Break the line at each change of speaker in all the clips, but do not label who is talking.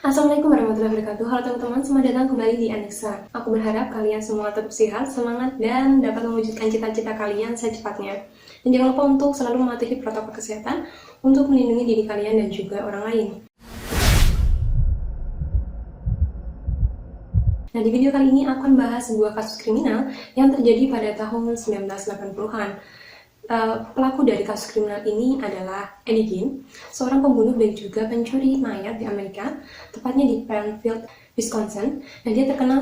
Assalamualaikum warahmatullahi wabarakatuh. Halo teman-teman, selamat datang kembali di Anexa. Aku berharap kalian semua tetap sehat, semangat, dan dapat mewujudkan cita-cita kalian secepatnya. Dan jangan lupa untuk selalu mematuhi protokol kesehatan untuk melindungi diri kalian dan juga orang lain. Nah, di video kali ini aku akan bahas sebuah kasus kriminal yang terjadi pada tahun 1980-an. Pelaku dari kasus kriminal ini adalah Eddie Gein, seorang pembunuh dan juga pencuri mayat di Amerika, tepatnya di Plainfield, Wisconsin. Nah, dia terkenal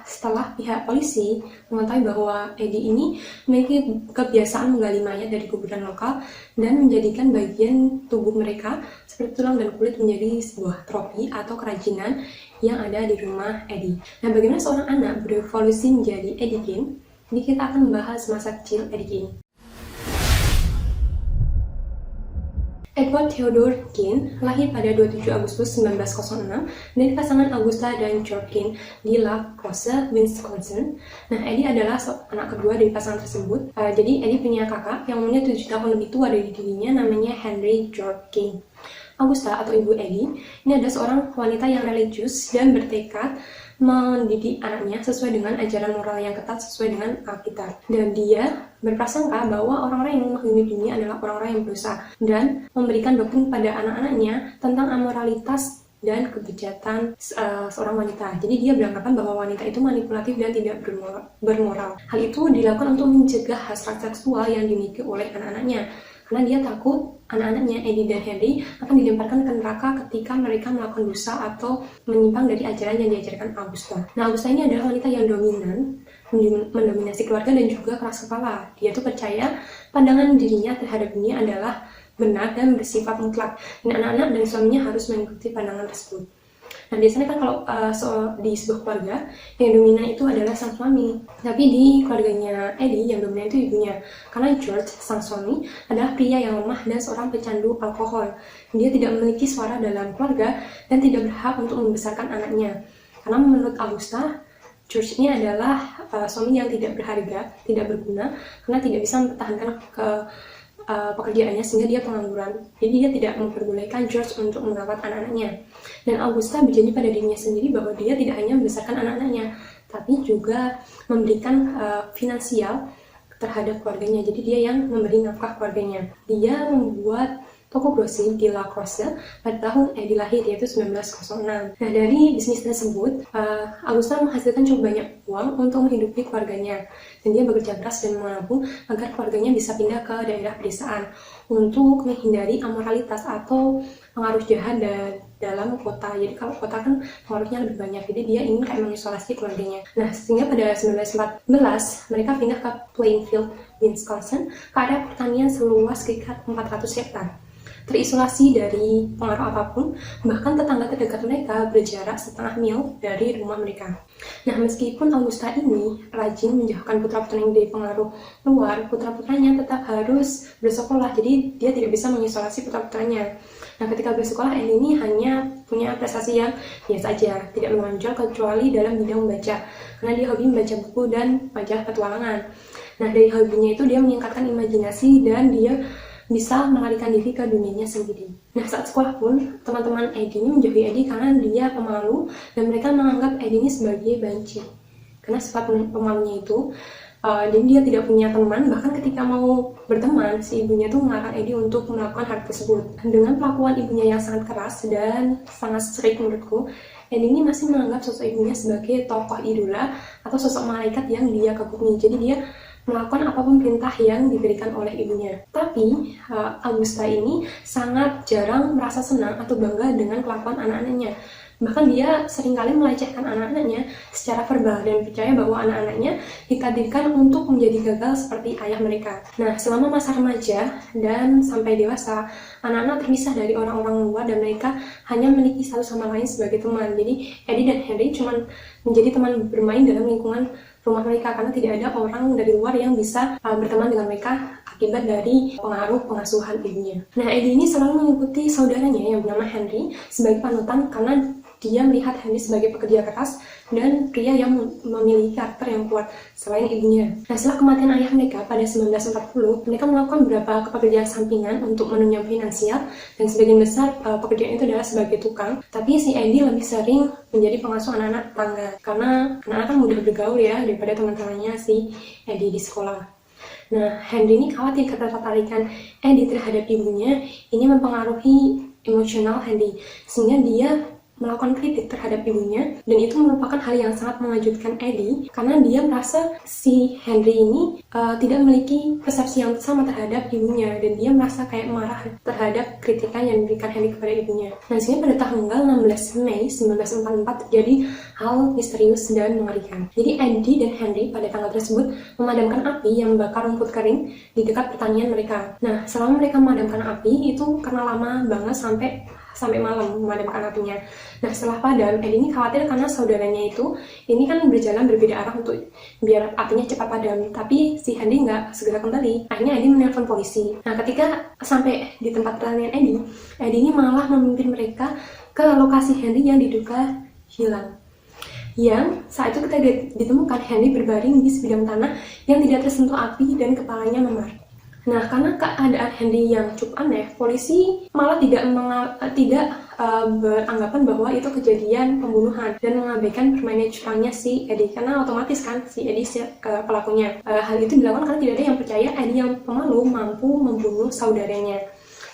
setelah pihak polisi mengetahui bahwa Eddie ini memiliki kebiasaan menggali mayat dari kuburan lokal dan menjadikan bagian tubuh mereka seperti tulang dan kulit menjadi sebuah trofi atau kerajinan yang ada di rumah Eddie. Nah, bagaimana seorang anak berevolusi menjadi Eddie Gein? Ini kita akan membahas masa kecil Eddie Gein. Edward Theodore Gein lahir pada 27 Agustus 1906 dari pasangan Augusta dan George Gein di La Crosse, Wisconsin. Nah, Eddie adalah anak kedua dari pasangan tersebut. Jadi Eddie punya kakak yang umurnya 7 tahun lebih tua dari dirinya, namanya Henry George Gein. Augusta atau ibu Eddie ini adalah seorang wanita yang religius dan bertekad mendidik anaknya sesuai dengan ajaran moral yang ketat sesuai dengan Alkitab. Dan dia berprasangka bahwa orang-orang yang menghakimi dunia adalah orang-orang yang berdosa dan memberikan doktrin pada anak-anaknya tentang amoralitas dan kebejatan seorang wanita. Jadi dia beranggapan bahwa wanita itu manipulatif dan tidak bermoral. Hal itu dilakukan untuk mencegah hasrat seksual yang dimiliki oleh anak-anaknya. Karena dia takut anak-anaknya Eddie dan Henry akan dilemparkan ke neraka ketika mereka melakukan dosa atau menyimpang dari ajaran yang diajarkan Augusta. Nah, Augusta ini adalah wanita yang dominan, mendominasi keluarga dan juga keras kepala. Dia tuh percaya pandangan dirinya terhadap dunia adalah benar dan bersifat mutlak, dan anak-anak dan suaminya harus mengikuti pandangan tersebut. Nah, biasanya kan kalau di sebuah keluarga yang dominan itu adalah sang suami. Tapi di keluarganya Eddie yang dominan itu ibunya. Karena George, sang suami, adalah pria yang lemah dan seorang pecandu alkohol. Dia tidak memiliki suara dalam keluarga dan tidak berhak untuk membesarkan anaknya. Karena menurut Augusta, George ini adalah suami yang tidak berharga, tidak berguna, karena tidak bisa mempertahankan pekerjaannya sehingga dia pengangguran. Jadi dia tidak memperbolehkan George untuk merawat anak-anaknya. Dan Augusta berjanji pada dirinya sendiri bahwa dia tidak hanya membesarkan anak-anaknya, tapi juga memberikan finansial terhadap keluarganya. Jadi dia yang memberi nafkah keluarganya. Dia membuat toko grosir di La Crosse pada tahun Eddie lahir, yaitu 1906. Nah, dari bisnis tersebut, Augusta menghasilkan cukup banyak uang untuk menghidupi keluarganya. Dan dia bekerja keras dan menabung agar keluarganya bisa pindah ke daerah pedesaan untuk menghindari amoralitas atau pengaruh jahat dalam kota. Jadi kalau kota kan pengaruhnya lebih banyak, jadi dia ingin kayak mengisolasi keluarganya. Nah, sehingga pada 1914 mereka pindah ke Plainfield, Wisconsin, ke area pertanian seluas sekitar 400 hektar. Terisolasi dari pengaruh apapun, bahkan tetangga terdekat mereka berjarak setengah mil dari rumah mereka. Nah, meskipun Augusta ini rajin menjauhkan putra-putranya dari pengaruh luar, putra-putranya tetap harus bersekolah, jadi dia tidak bisa mengisolasi putra-putranya. Nah, ketika bersekolah, Eddie ini hanya punya prestasi yang biasa saja, tidak menonjol kecuali dalam bidang membaca, karena dia hobi membaca buku dan majalah petualangan. Nah, dari hobinya itu dia meningkatkan imajinasi dan dia bisa melarikan diri ke dunianya sendiri. Nah, saat sekolah pun, teman-teman Eddie ini menjauhi Eddie karena dia pemalu dan mereka menganggap Eddie ini sebagai banci. Karena sifat pemalunya itu, jadi dia tidak punya teman, bahkan ketika mau berteman, si ibunya tuh mengarahkan Eddie untuk melakukan hal tersebut. Dengan pelakuan ibunya yang sangat keras dan sangat strict menurutku, Eddie ini masih menganggap sosok ibunya sebagai tokoh idola atau sosok malaikat yang dia kagumi. Jadi dia melakukan apapun perintah yang diberikan oleh ibunya. Tapi Augusta ini sangat jarang merasa senang atau bangga dengan kelakuan anak-anaknya. Bahkan dia seringkali melecehkan anak-anaknya secara verbal dan percaya bahwa anak-anaknya ditakdirkan untuk menjadi gagal seperti ayah mereka. Nah, selama masa remaja dan sampai dewasa, anak-anak terpisah dari orang-orang luar dan mereka hanya memiliki satu sama lain sebagai teman. Jadi Eddie dan Henry cuma menjadi teman bermain dalam lingkungan rumah mereka karena tidak ada orang dari luar yang bisa berteman dengan mereka akibat dari pengaruh pengasuhan ibunya. Nah, Eddie ini selalu mengikuti saudaranya yang bernama Henry sebagai panutan karena dia melihat Henry sebagai pekerja keras dan pria yang memiliki karakter yang kuat selain ibunya. Nah, setelah kematian ayah mereka pada 1940, mereka melakukan beberapa pekerjaan sampingan untuk menunjang finansial, dan sebagian besar pekerjaan itu adalah sebagai tukang. Tapi si Eddie lebih sering menjadi pengasuh anak-anak tetangga, karena anak-anak kan mudah bergaul ya daripada teman-temannya si Eddie di sekolah. Nah, Henry ini khawatir ketertarikan Eddie terhadap ibunya ini mempengaruhi emosional Henry, sehingga dia melakukan kritik terhadap ibunya, dan itu merupakan hal yang sangat mengejutkan Eddie karena dia merasa si Henry ini tidak memiliki persepsi yang sama terhadap ibunya, dan dia merasa kayak marah terhadap kritikan yang diberikan Henry kepada ibunya. Nah, sehingga pada tanggal 16 Mei 1944 terjadi hal misterius dan mengerikan. Jadi Eddie dan Henry pada tanggal tersebut memadamkan api yang membakar rumput kering di dekat pertanian mereka. Nah, selama mereka memadamkan api itu karena lama banget sampai malam memadamkan apinya. Nah, setelah padam, Eddie ini khawatir karena saudaranya ini kan berjalan berbeda arah untuk biar apinya cepat padam. Tapi si Henry nggak segera kembali. Akhirnya Eddie menelpon polisi. Nah, ketika sampai di tempat pertanian Eddie ini malah memimpin mereka ke lokasi Henry yang diduga hilang. Yang saat itu ketika ditemukan Henry berbaring di sebidang tanah yang tidak tersentuh api dan kepalanya memar. Nah, karena keadaan Henry yang cukup aneh, polisi malah tidak beranggapan bahwa itu kejadian pembunuhan dan mengabaikan permainan curangnya si Eddie, karena otomatis kan si Eddie pelakunya. Hal itu dilakukan karena tidak ada yang percaya Eddie yang pemalu mampu membunuh saudaranya.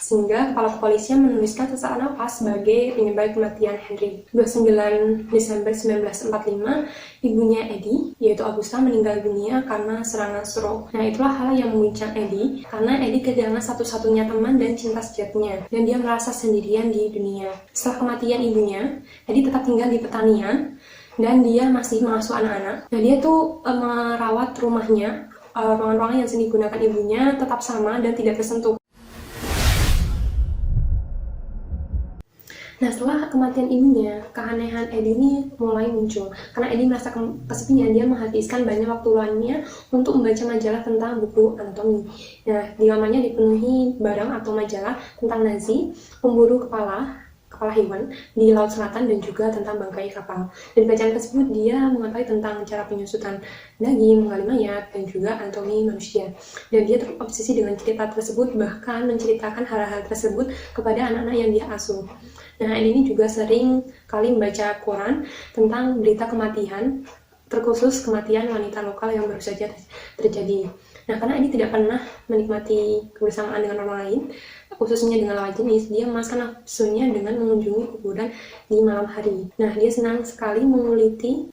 Sehingga kepala kepolisian menuliskan sesak nafas sebagai penyebab kematian Henry. 29 Desember 1945, ibunya Eddie, yaitu Augusta, meninggal dunia karena serangan stroke. Nah, itulah hal yang mengguncang Eddie, karena Eddie kehilangan satu-satunya teman dan cinta sejatinya, dan dia merasa sendirian di dunia. Setelah kematian ibunya, Eddie tetap tinggal di pertanian, dan dia masih mengasuh anak-anak. Nah, dia tuh merawat rumahnya, ruangan-ruangan yang sering digunakan ibunya tetap sama dan tidak tersentuh. Nah, setelah kematian ibunya, keanehan Eddie ini mulai muncul. Karena Eddie merasa kesepian, dia menghabiskan banyak waktu luangnya untuk membaca majalah tentang buku anatomi. Nah, di lamanya dipenuhi barang atau majalah tentang Nazi, pemburu kepala hewan di Laut Selatan, dan juga tentang bangkai kapal. Dan di bacaan tersebut dia mengetahui tentang cara penyusutan daging, menggali mayat, dan juga anatomi manusia. Dan dia terobsesi dengan cerita tersebut, bahkan menceritakan hal-hal tersebut kepada anak-anak yang dia asuh. Nah, ini juga sering kali membaca koran tentang berita kematian, terkhusus kematian wanita lokal yang baru saja terjadi. Nah, karena ini tidak pernah menikmati kebersamaan dengan orang lain, khususnya dengan lawan jenis, dia memuaskan nafsunya dengan mengunjungi kuburan di malam hari. Nah, dia senang sekali menguliti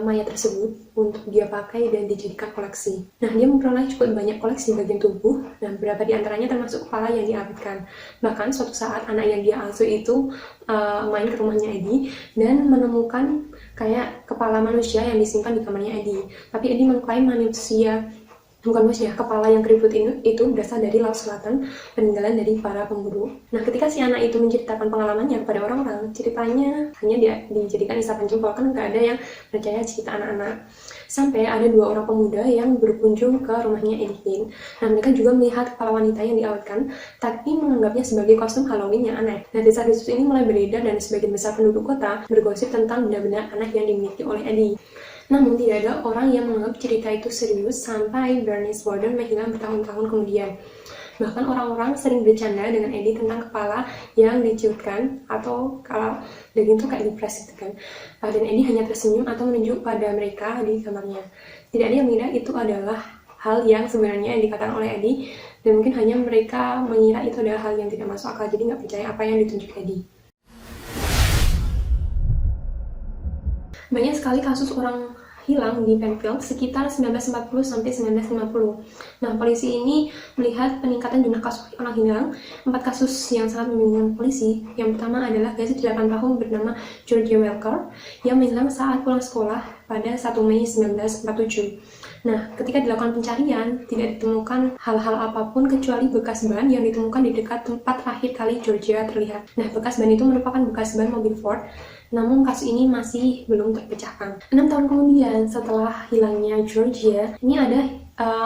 mayat tersebut untuk dia pakai dan dijadikan koleksi. Nah, dia memperoleh cukup banyak koleksi bagian tubuh, dan beberapa di antaranya termasuk kepala yang diawetkan. Bahkan suatu saat anak yang dia asuh itu main ke rumahnya Eddie dan menemukan kayak kepala manusia yang disimpan di kamarnya Eddie. Tapi Eddie mengklaim kepala yang keriput itu berasal dari Laut Selatan, peninggalan dari para pemburu. Nah, ketika si anak itu menceritakan pengalamannya kepada orang-orang, ceritanya hanya dijadikan isapan jempol, kan nggak ada yang percaya cerita anak-anak. Sampai ada 2 orang pemuda yang berkunjung ke rumahnya Eddie. Nah, mereka juga melihat kepala wanita yang diawetkan, tapi menganggapnya sebagai kostum Halloween yang aneh. Nah, desa-desa ini mulai beredar dan sebagian besar penduduk kota bergosip tentang benda-benda aneh yang dimiliki oleh Eddie. Namun tidak ada orang yang menganggap cerita itu serius sampai Bernice Warden menghilang bertahun-tahun kemudian. Bahkan orang-orang sering bercanda dengan Eddie tentang kepala yang diciutkan, atau kalau daging itu kayak dipres gitu kan. Dan Eddie hanya tersenyum atau menunjuk pada mereka di kamarnya. Tidak ada yang mengira itu adalah hal yang sebenarnya yang dikatakan oleh Eddie, dan mungkin hanya mereka mengira itu adalah hal yang tidak masuk akal, jadi nggak percaya apa yang ditunjuk Eddie. Banyak sekali kasus orang hilang di Penfield sekitar 1940 sampai 1950. Nah, polisi ini melihat peningkatan jumlah kasus orang hilang. 4 kasus yang sangat membingungkan polisi. Yang pertama adalah gadis 8 tahun bernama Georgia Walker yang menghilang saat pulang sekolah pada 1 Mei 1947. Nah, ketika dilakukan pencarian, tidak ditemukan hal-hal apapun kecuali bekas ban yang ditemukan di dekat tempat terakhir kali Georgia terlihat. Nah, bekas ban itu merupakan bekas ban mobil Ford, namun kasus ini masih belum terpecahkan. 6 tahun kemudian setelah hilangnya Georgia, ini ada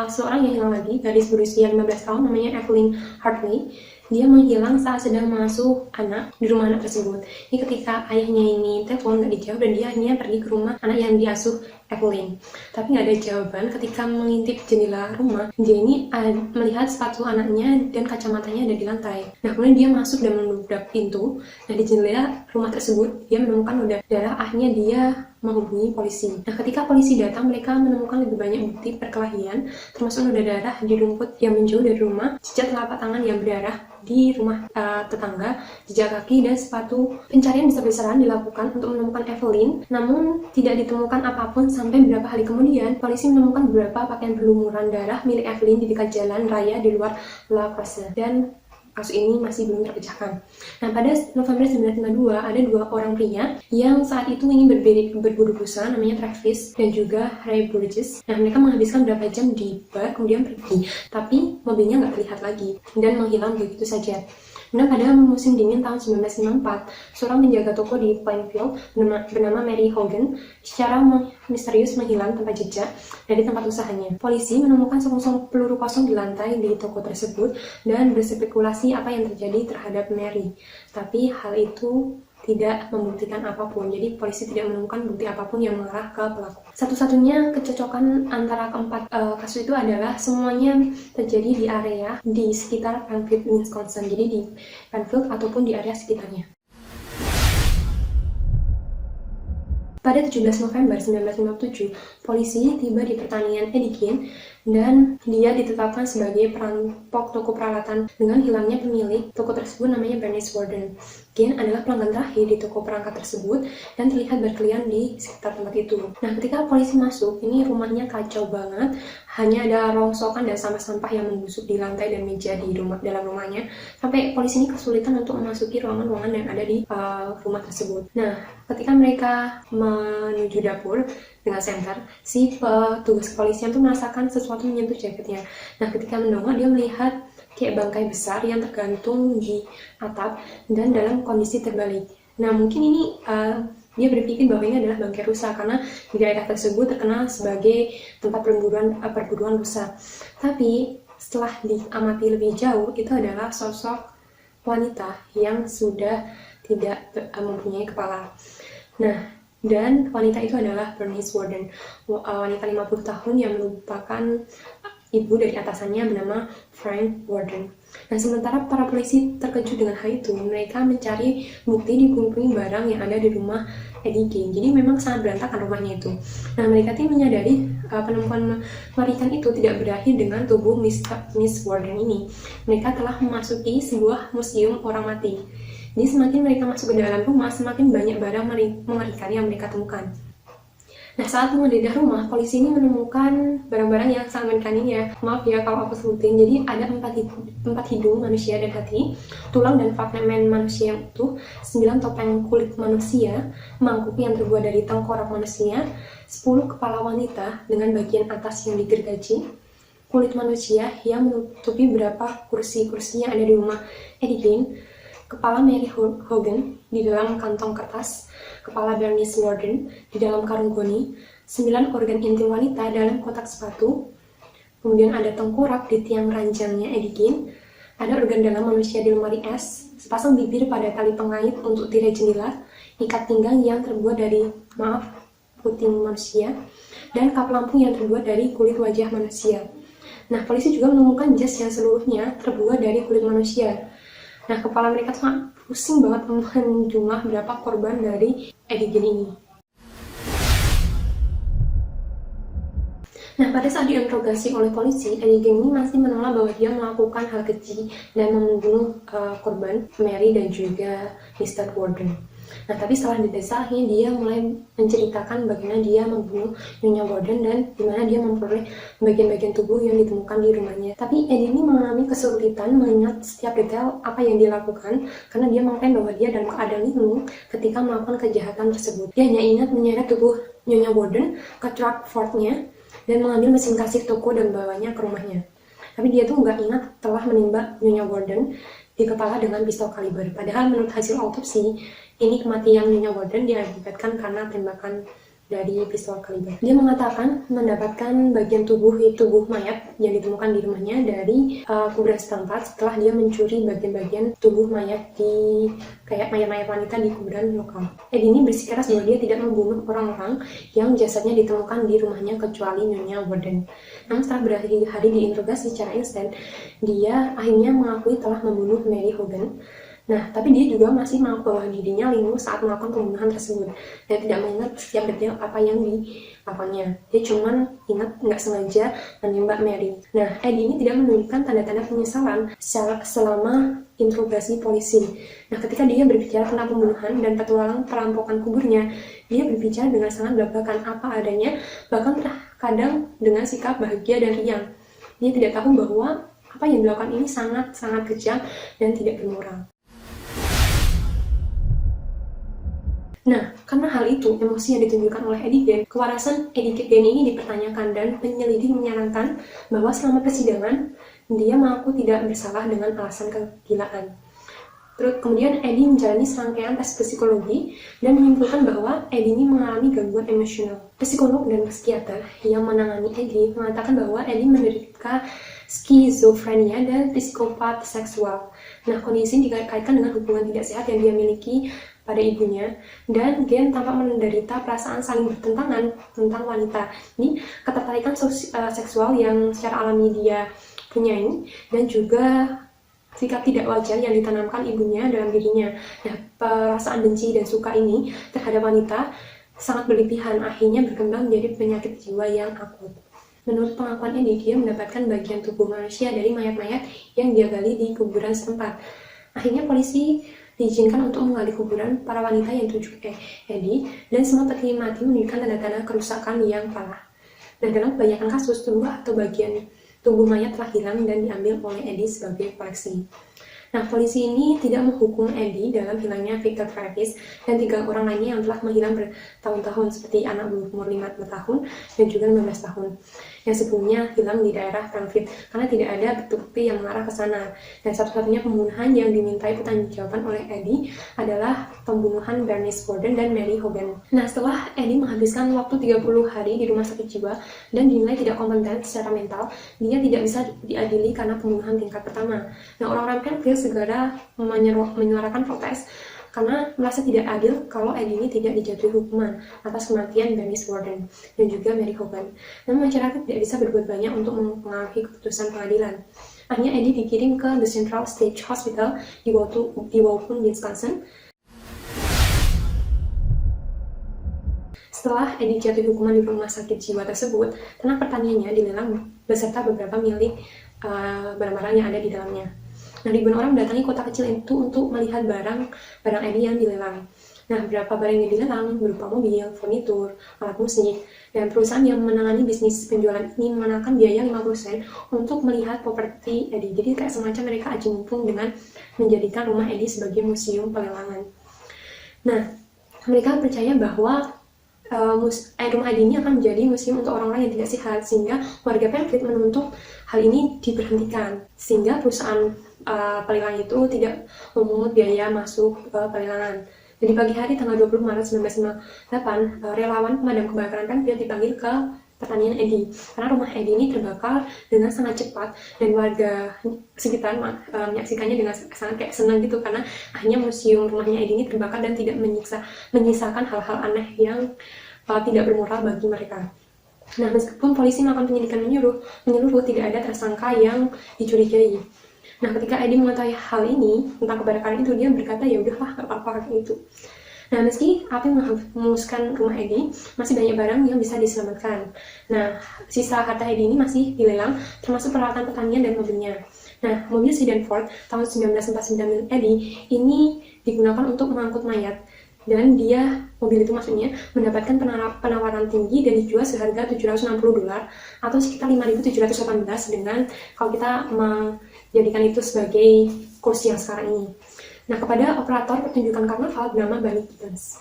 seorang yang hilang lagi, gadis berusia 15 tahun namanya Evelyn Hartley. dia menghilang saat sedang mengasuh anak di rumah anak tersebut. Ini ketika ayahnya ini telepon nggak dijawab dan dia hanya pergi ke rumah anak yang diasuh Evelyn. Tapi nggak ada jawaban. Ketika mengintip jendela rumah, dia ini melihat sepatu anaknya dan kacamatanya ada di lantai. Nah, kemudian dia masuk dan mendobrak pintu. Nah, di jendela rumah tersebut, dia menemukan noda darah. Akhirnya dia menghubungi polisi. Nah, ketika polisi datang, mereka menemukan lebih banyak bukti perkelahian, termasuk noda darah di rumput yang menjauh dari rumah, jejak telapak tangan yang berdarah di rumah tetangga, jejak kaki dan sepatu. Pencarian besar-besaran dilakukan untuk menemukan Evelyn, namun tidak ditemukan apapun sampai beberapa hari kemudian. Polisi menemukan beberapa pakaian berlumuran darah milik Evelyn di dekat jalan raya di luar La Crosse, dan kasus ini masih belum terpecahkan. Nah, pada November 1952, ada dua orang pria yang saat itu ingin berburu pulsa, namanya Travis dan juga Ray Burgess. Nah, mereka menghabiskan beberapa jam di bar, kemudian pergi. Tapi mobilnya nggak terlihat lagi dan menghilang begitu saja. Nah, pada musim dingin tahun 1954, seorang penjaga toko di Plainfield bernama Mary Hogan secara misterius menghilang tanpa jejak dari tempat usahanya. Polisi menemukan selongsong peluru kosong di lantai di toko tersebut dan berspekulasi apa yang terjadi terhadap Mary. Tapi hal itu tidak membuktikan apapun, jadi polisi tidak menemukan bukti apapun yang mengarah ke pelaku. Satu-satunya kecocokan antara keempat kasus itu adalah semuanya terjadi di area di sekitar Plainfield, Wisconsin, jadi di Plainfield ataupun di area sekitarnya. Pada 17 November 1957, polisi tiba di pertanian Edikin dan dia ditetapkan sebagai perampok toko peralatan dengan hilangnya pemilik toko tersebut namanya Bernice Warden. Gen adalah pelanggan terakhir di toko perangkat tersebut dan terlihat berkeliaran di sekitar tempat itu. Nah, ketika polisi masuk, ini rumahnya kacau banget. Hanya ada rongsokan dan sampah-sampah yang membusuk di lantai dan meja di dalam rumahnya. Sampai polisi ini kesulitan untuk memasuki ruangan-ruangan yang ada di rumah tersebut. Nah, ketika mereka menuju dapur dengan senter, si petugas kepolisian tuh merasakan sesuatu menyentuh jaketnya. Nah, ketika mendongak, dia melihat kayak bangkai besar yang tergantung di atap dan dalam kondisi terbalik. Nah, mungkin ini dia berpikir bahwa ini adalah bangkai rusa karena di daerah tersebut terkenal sebagai tempat perburuan rusa. Tapi setelah diamati lebih jauh, itu adalah sosok wanita yang sudah tidak mempunyai kepala. Nah, dan wanita itu adalah Bernice Warden, wanita 50 tahun yang merupakan ibu dari atasannya bernama Frank Warden. Nah, sementara para polisi terkejut dengan hal itu, mereka mencari bukti di puing-puing barang yang ada di rumah Eddie Gain. Jadi memang sangat berantakan rumahnya itu. Nah, mereka menyadari penemuan mengerikan itu tidak berakhir dengan tubuh Miss Warden ini. Mereka telah memasuki sebuah museum orang mati. Jadi semakin mereka masuk ke dalam rumah, semakin banyak barang mengerikan yang mereka temukan. Nah, saat menggeledah rumah, polisi ini menemukan barang-barang yang sangat mengerikan ini ya. Maaf ya kalau aku sebutin. Jadi ada 4 hidung manusia dan hati, tulang dan fragmen manusia yang utuh, 9 topeng kulit manusia, mangkuk yang terbuat dari tengkorak manusia, 10 kepala wanita dengan bagian atas yang digergaji, kulit manusia yang menutupi beberapa kursi-kursi yang ada di rumah Eddie Gain, kepala Mary Hogan di dalam kantong kertas, kepala Bernice Warden di dalam karung goni, 9 organ intim wanita dalam kotak sepatu, kemudian ada tengkorak di tiang ranjangnya Eddie Gain, ada organ dalam manusia di lemari es, sepasang bibir pada tali pengait untuk tirai jendela, ikat pinggang yang terbuat dari puting manusia, dan kap lampu yang terbuat dari kulit wajah manusia. Nah, polisi juga menemukan jas yang seluruhnya terbuat dari kulit manusia. Nah, kepala mereka sangat pusing banget dengan jumlah berapa korban dari Eddie Gain ini. Nah, pada saat diinterogasi oleh polisi, Eddie Gain ini masih menolak bahwa dia melakukan hal keji dan membunuh korban Mary dan juga Mr. Warden. Nah, tapi setelah didesaknya, dia mulai menceritakan bagaimana dia membunuh Nyonya Warden dan gimana dia memperoleh bagian-bagian tubuh yang ditemukan di rumahnya. Tapi Eddie ini mengalami kesulitan mengingat setiap detail apa yang dia lakukan karena dia mengklaim bahwa dia dalam keadaan linglung ketika melakukan kejahatan tersebut. Dia hanya ingat menyeret tubuh Nyonya Warden ke truk Ford-nya dan mengambil mesin kasir toko dan membawanya ke rumahnya. Tapi dia tuh nggak ingat telah menembak Nyonya Warden di kepala dengan pistol kaliber. Padahal menurut hasil autopsi, ini kematian Nyonya Warden diakibatkan karena tembakan dari pistol kaliber. Dia mengatakan mendapatkan bagian tubuh mayat yang ditemukan di rumahnya dari kuburan setempat setelah dia mencuri bagian-bagian tubuh mayat di kayak mayat-mayat wanita di kuburan lokal. Ed ini bersikeras bahwa dia tidak membunuh orang-orang yang jasadnya ditemukan di rumahnya kecuali Nyonya Warden. Namun setelah berhari-hari diinterogasi secara instan, dia akhirnya mengakui telah membunuh Mary Hogan. Nah, tapi dia juga masih mengaku bahwa dirinya linglung saat melakukan pembunuhan tersebut. Dia tidak mengingat setiap detail apa yang dilakukannya. Dia cuma ingat nggak sengaja menembak Mary. Nah, Ed ini tidak menunjukkan tanda-tanda penyesalan selama interogasi polisi. Nah, ketika dia berbicara tentang pembunuhan dan petualang perampokan kuburnya, dia berbicara dengan sangat belak-belakan apa adanya, bahkan kadang dengan sikap bahagia dan riang. Dia tidak tahu bahwa apa yang dilakukan ini sangat-sangat kejam dan tidak bermoral. Nah, karena hal itu, emosi yang ditunjukkan oleh Eddie Gane, kewarasan Eddie Gane ini dipertanyakan dan penyelidik menyarankan bahwa selama persidangan, dia mengaku tidak bersalah dengan alasan kegilaan. Terus kemudian Eddie menjalani serangkaian tes psikologi dan menyimpulkan bahwa Eddie ini mengalami gangguan emosional. Psikolog dan psikiater yang menangani Eddie mengatakan bahwa Eddie menderita skizofrenia dan psikopat seksual. Nah, kondisi ini dikaitkan dengan hubungan tidak sehat yang dia miliki pada ibunya, dan Gane tampak menderita perasaan saling bertentangan tentang wanita. Ini ketertarikan seksual yang secara alami dia punyai, dan juga sikap tidak wajar yang ditanamkan ibunya dalam dirinya. Nah, perasaan benci dan suka ini terhadap wanita sangat berlebihan, akhirnya berkembang menjadi penyakit jiwa yang akut. Menurut pengakuan Eddie, dia mendapatkan bagian tubuh manusia dari mayat-mayat yang dia gali di kuburan setempat. Akhirnya polisi diizinkan untuk menggali kuburan para wanita yang ditunjuk Eddie, dan semua peti mati menunjukkan tanda-tanda kerusakan yang parah. Dan dalam kebanyakan kasus, tubuh atau bagian tubuh mayat telah hilang dan diambil oleh Eddie sebagai koleksi. Nah, polisi ini tidak menghukum Eddie dalam hilangnya Victor Travis dan 3 orang lainnya yang telah menghilang bertahun-tahun, seperti anak berumur 5 tahun dan juga 15 tahun yang sebelumnya hilang di daerah Penfield karena tidak ada bukti yang mengarah ke sana. Dan satu-satunya pembunuhan yang dimintai pertanggungjawaban oleh Eddie adalah pembunuhan Bernice Warden dan Mary Hogan. Nah, setelah Eddie menghabiskan waktu 30 hari di rumah sakit jiwa dan dinilai tidak kompeten secara mental, dia tidak bisa diadili karena pembunuhan tingkat pertama. Nah, orang-orang Penfield segera menyuarakan protes karena merasa tidak adil kalau Eddie ini tidak dijatuhi hukuman atas kematian Bernice Warden dan juga Mary Hogan. Namun masyarakat tidak bisa berbuat banyak untuk mempengaruhi keputusan pengadilan. Akhirnya Eddie dikirim ke The Central State Hospital di Waukegan, Wisconsin. Setelah Eddie jatuh hukuman di rumah sakit jiwa tersebut, ternak pertaniannya dilelang beserta beberapa milik barang-barang yang ada di dalamnya. Nah, ribuan orang mendatangi kota kecil itu untuk melihat barang Eddie yang dilelang. Nah, beberapa barang yang dilelang berupa mobil, furnitur, alat musik, dan perusahaan yang menangani bisnis penjualan ini mengenakan biaya 50 sen untuk melihat properti Eddie. Jadi kayak semacam mereka aji mumpung dengan menjadikan rumah Eddie sebagai museum pelelangan. Nah, mereka percaya bahwa rumah Eddie ini akan menjadi museum untuk orang-orang yang tidak sehat, sehingga warga Penfield menuntut hal ini diberhentikan, sehingga perusahaan pelelang itu tidak memungut biaya masuk ke pelelangan. Jadi pagi hari tanggal 20 Maret 1998, relawan pemadam kebakaran Penfield dipanggil ke pertanian Eddie karena rumah Eddie ini terbakar dengan sangat cepat, dan warga sekitar menyaksikannya dengan sangat kayak senang gitu karena akhirnya museum rumahnya Eddie ini terbakar dan tidak menyisakan hal-hal aneh yang tidak bermoral bagi mereka. Nah, meskipun polisi melakukan penyidikan menyeluruh tidak ada tersangka yang dicurigai. Nah, ketika Eddie mengetahui hal ini tentang kebakaran itu, dia berkata ya udahlah, nggak apa-apa gitu. Nah, meski api menghanguskan rumah Eddie, masih banyak barang yang bisa diselamatkan. Nah, sisa harta Eddie ini masih dilelang, termasuk peralatan pertanian dan mobilnya. Nah, mobil sedan Ford tahun 1949 Eddie ini digunakan untuk mengangkut mayat. Dan mobil itu maksudnya mendapatkan penawaran tinggi dan dijual seharga $760 atau sekitar 5.718 dengan kalau kita menjadikan itu sebagai kursi yang sekarang ini. Nah, kepada operator pertunjukan karnaval bernama Barney Gibbons.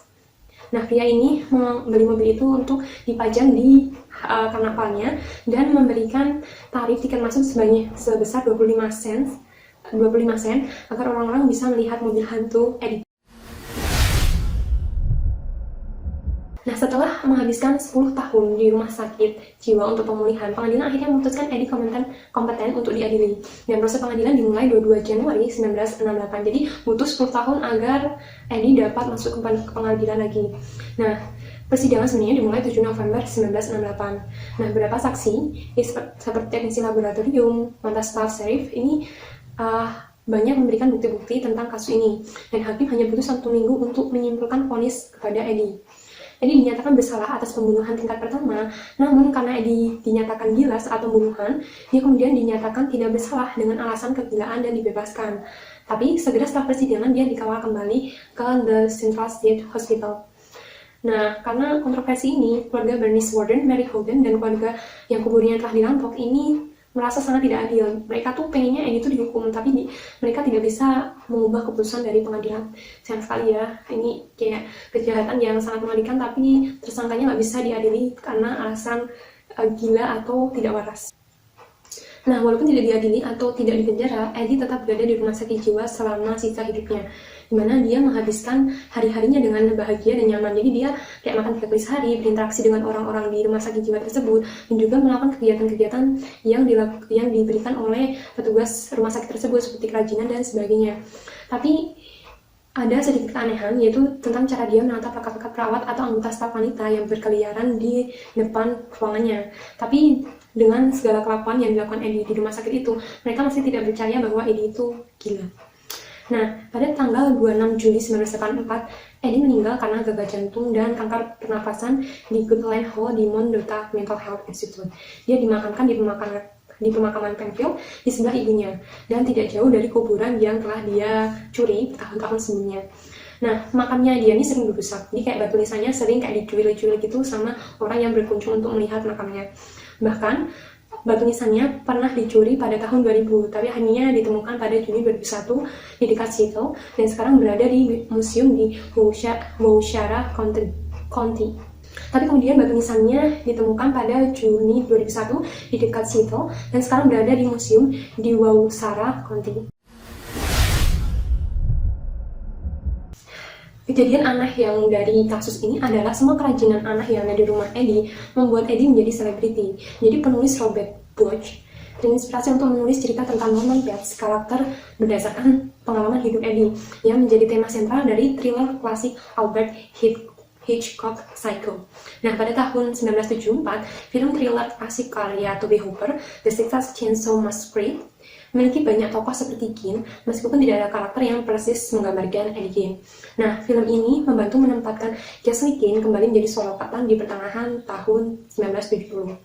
Nah, pria ini membeli mobil itu untuk dipajang di karnavalnya dan memberikan tarif tiket masuk sebesar 25 sen agar orang-orang bisa melihat mobil hantu Eddie. Nah, setelah menghabiskan 10 tahun di rumah sakit jiwa untuk pemulihan, pengadilan akhirnya memutuskan Eddie kompeten untuk diadili. Dan proses pengadilan dimulai 22 Januari 1968. Jadi, butuh 10 tahun agar Eddie dapat masuk ke pengadilan lagi. Nah, persidangan sebenarnya dimulai 7 November 1968. Nah, beberapa saksi, seperti teknisi laboratorium, mantan staf sheriff, ini banyak memberikan bukti-bukti tentang kasus ini. Dan hakim hanya butuh 1 minggu untuk menyimpulkan vonis kepada Eddie. Eddie dinyatakan bersalah atas pembunuhan tingkat pertama, namun karena Eddie dinyatakan gila saat pembunuhan, dia kemudian dinyatakan tidak bersalah dengan alasan kegilaan dan dibebaskan. Tapi segera setelah persidangan dia dikawal kembali ke The Central State Hospital. Nah, karena kontroversi ini, keluarga Bernice Warden, Mary Hogan, dan keluarga yang kuburnya telah dirampok ini merasa sangat tidak adil. Mereka tuh pengennya Eddie itu dihukum, tapi mereka tidak bisa mengubah keputusan dari pengadilan. Sayang sekali ya, ini kayak kejahatan yang sangat mengerikan, tapi tersangkanya nggak bisa diadili karena alasan gila atau tidak waras. Nah, walaupun tidak diadili atau tidak dipenjara, Eddie tetap berada di rumah sakit jiwa selama sisa hidupnya, di mana dia menghabiskan hari-harinya dengan bahagia dan nyaman. Jadi dia kayak makan 3 kali sehari, berinteraksi dengan orang-orang di rumah sakit jiwa tersebut, dan juga melakukan kegiatan-kegiatan yang diberikan oleh petugas rumah sakit tersebut, seperti kerajinan dan sebagainya. Tapi ada sedikit keanehan, yaitu tentang cara dia menatap rekan-rekan perawat atau anggota staf wanita yang berkeliaran di depan ruangannya. Tapi dengan segala kelakuan yang dilakukan Eddie di rumah sakit itu, mereka masih tidak percaya bahwa Eddie itu gila. Nah, pada tanggal 26 Juli 1984, Eddie meninggal karena gagal jantung dan kanker pernafasan di Goodland Hall di Mount Dota Mental Health Institute. Dia dimakamkan di pemakaman Penfield di sebelah ibunya, dan tidak jauh dari kuburan yang telah dia curi tahun-tahun sebelumnya. Nah, makamnya dia ini sering dirusak, jadi kayak batu nisannya sering kayak diculik-culik gitu sama orang yang berkunjung untuk melihat makamnya. Bahkan, batu nisannya pernah dicuri pada tahun 2000, tapi hanya ditemukan pada Juni 2001 di dekat Seattle, dan sekarang berada di museum di Waushara County. Tapi kemudian batu nisannya ditemukan pada Juni 2001 di dekat Seattle, dan sekarang berada di museum di Waushara County. Kejadian aneh yang dari kasus ini adalah semua kerajinan aneh yang ada di rumah Eddie membuat Eddie menjadi selebriti. Jadi penulis Robert Bloch terinspirasi untuk menulis cerita tentang Norman Bates, karakter berdasarkan pengalaman hidup Eddie, yang menjadi tema sentral dari thriller klasik Alfred Hitchcock Psycho. Nah, pada tahun 1974, film thriller klasik karya Tobe Hooper, The Texas Chainsaw Massacre, memiliki banyak tokoh seperti Gin, meskipun tidak ada karakter yang persis menggambarkan Eddie Gein. Nah, film ini membantu menempatkan Jesslyn Cain kembali menjadi solokan di pertengahan tahun 1970.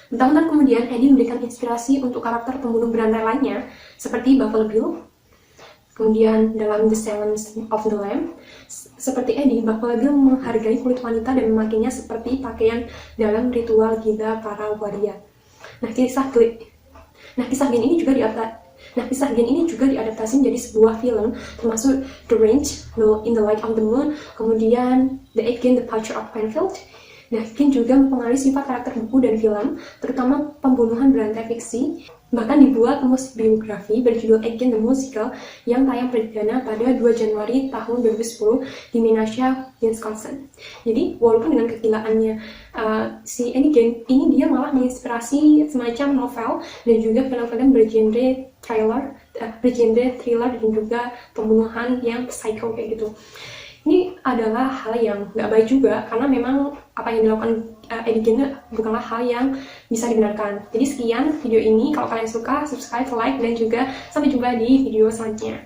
Bertahun-tahun kemudian, Eddie memberikan inspirasi untuk karakter pembunuh berantai lainnya, seperti Buffalo Bill. Kemudian dalam The Silence of the Lamb, seperti Eddie, Buffalo Bill menghargai kulit wanita dan memakainya seperti pakaian dalam ritual gila para waria. Nah, kisah Gin ini juga diadaptasi menjadi sebuah film, termasuk The Range, In the Light of the Moon, kemudian The Again Departure of Penfield. Nah, Gin juga mempengaruhi sifat karakter buku dan film, terutama pembunuhan berantai fiksi. Bahkan dibuat musik biografi berjudul Again the Musical yang tayang perdana pada 2 Januari tahun 2010 di Menasha, Wisconsin. Jadi, walaupun dengan kegilaannya si Eddie Gein, ini dia malah menginspirasi semacam novel dan juga film-film bergenre thriller dan juga pembunuhan yang psycho kayak gitu. Ini adalah hal yang nggak baik juga, karena memang apa yang dilakukan Eddie Gein bukanlah hal yang bisa dibenarkan. Jadi sekian video ini, kalau kalian suka, subscribe, like, dan juga sampai jumpa di video selanjutnya.